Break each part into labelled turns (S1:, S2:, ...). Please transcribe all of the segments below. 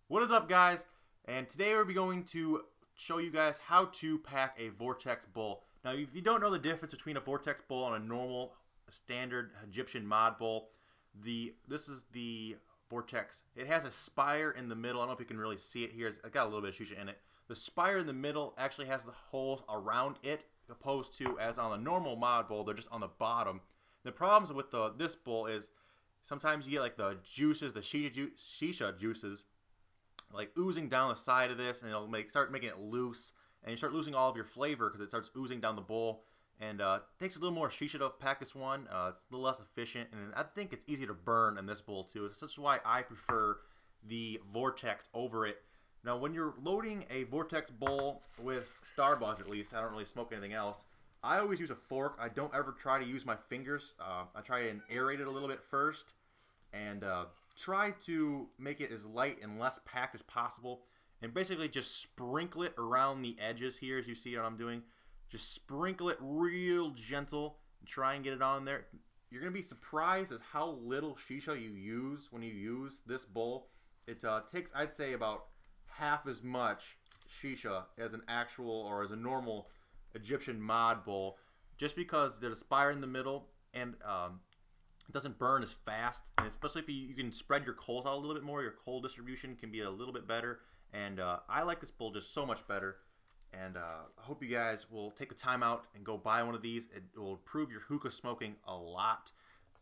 S1: What is up, guys? And today we're going to show you guys how to pack a Vortex bowl. Now, if you don't know the difference between a Vortex bowl and a normal standard Egyptian mod bowl, this is the Vortex. It has a spire in the middle. I don't know if you can really see it here. It's got a little bit of shisha in it. The spire in the middle actually has the holes around it, opposed to as on the normal mod bowl, they're just on the bottom. The problems with this bowl is sometimes you get like the juices, the shisha juices, like oozing down the side of this, and it'll start making it loose, and you start losing all of your flavor because it starts oozing down the bowl. And it takes a little more shisha to pack this one. It's a little less efficient, and I think it's easy to burn in this bowl too. That's why I prefer the Vortex over it. Now, when you're loading a Vortex bowl with Starbuzz, at least, I don't really smoke anything else, I always use a fork. I don't ever try to use my fingers. I try and aerate it a little bit first, and try to make it as light and less packed as possible, and basically just sprinkle it around the edges here, as you see what I'm doing. Just sprinkle it real gentle and try and get it on there. You're going to be surprised at how little shisha you use when you use this bowl. It takes, I'd say, about half as much shisha as an actual or as a normal Egyptian mod bowl, just because there's a spire in the middle, and it doesn't burn as fast, and especially if you can spread your coals out a little bit more. Your coal distribution can be a little bit better, and I like this bowl just so much better. And I hope you guys will take the time out and go buy one of these. It will improve your hookah smoking a lot.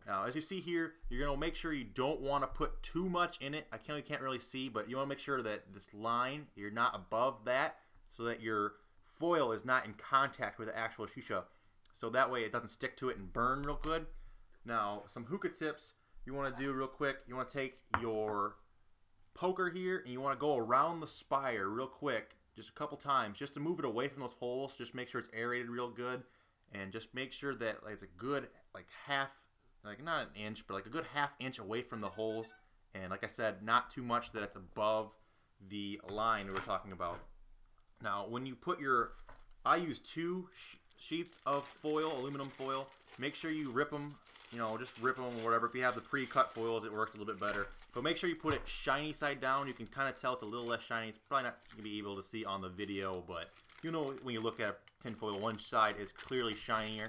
S1: Now, as you see here, you're going to make sure you don't want to put too much in it. I can't really see, but you want to make sure that this line, you're not above that, so that your foil is not in contact with the actual shisha. So that way it doesn't stick to it and burn real good. Now, some hookah tips you want to do real quick. You want to take your poker here, and you want to go around the spire real quick, just a couple times, just to move it away from those holes. Just make sure it's aerated real good, and just make sure that it's a good half, not an inch, but like a good half-inch away from the holes. And like I said, not too much that it's above the line we were talking about. Now, when you put I use two sheets of foil, aluminum foil. Make sure you rip them, just rip them or whatever. If you have the pre-cut foils, it works a little bit better. But make sure you put it shiny side down. You can kind of tell it's a little less shiny. It's probably not going to be able to see on the video, but when you look at tin foil, one side is clearly shinier.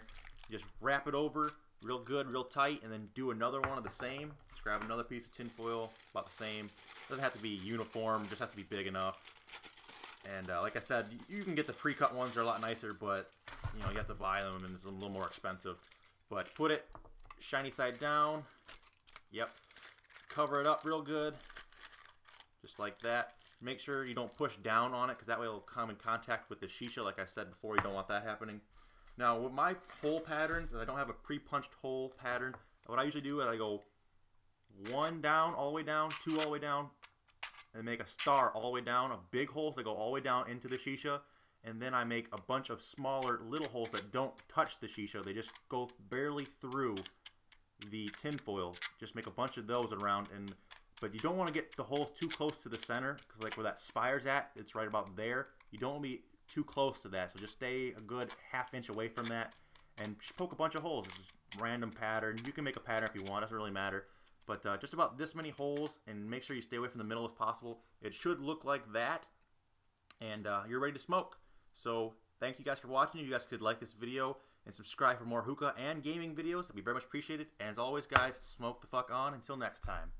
S1: Just wrap it over real good, real tight, and then do another one of the same. Just grab another piece of tin foil, about the same. Doesn't have to be uniform, just has to be big enough. And like I said, you can get the pre-cut ones. They're a lot nicer, but you have to buy them, and it's a little more expensive. But put it shiny side down. Yep. Cover it up real good, just like that. Make sure you don't push down on it, because that way it'll come in contact with the shisha. Like I said before, you don't want that happening. Now, with my hole patterns, I don't have a pre-punched hole pattern. What I usually do is I go one down, all the way down, two all the way down, and make a star all the way down, a big hole that go all the way down into the shisha, and then I make a bunch of smaller little holes that don't touch the shisha. They just go barely through the tin foil. Just make a bunch of those around, but you don't want to get the holes too close to the center, because like where that spire's at, it's right about there. You don't want to be too close to that, so just stay a good half-inch away from that, and just poke a bunch of holes. It's just random pattern. You can make a pattern if you want, it doesn't really matter. But just about this many holes, and make sure you stay away from the middle if possible. It should look like that, and you're ready to smoke. So thank you guys for watching. You guys could like this video and subscribe for more hookah and gaming videos. That'd be very much appreciated. And as always, guys, smoke the fuck on. Until next time.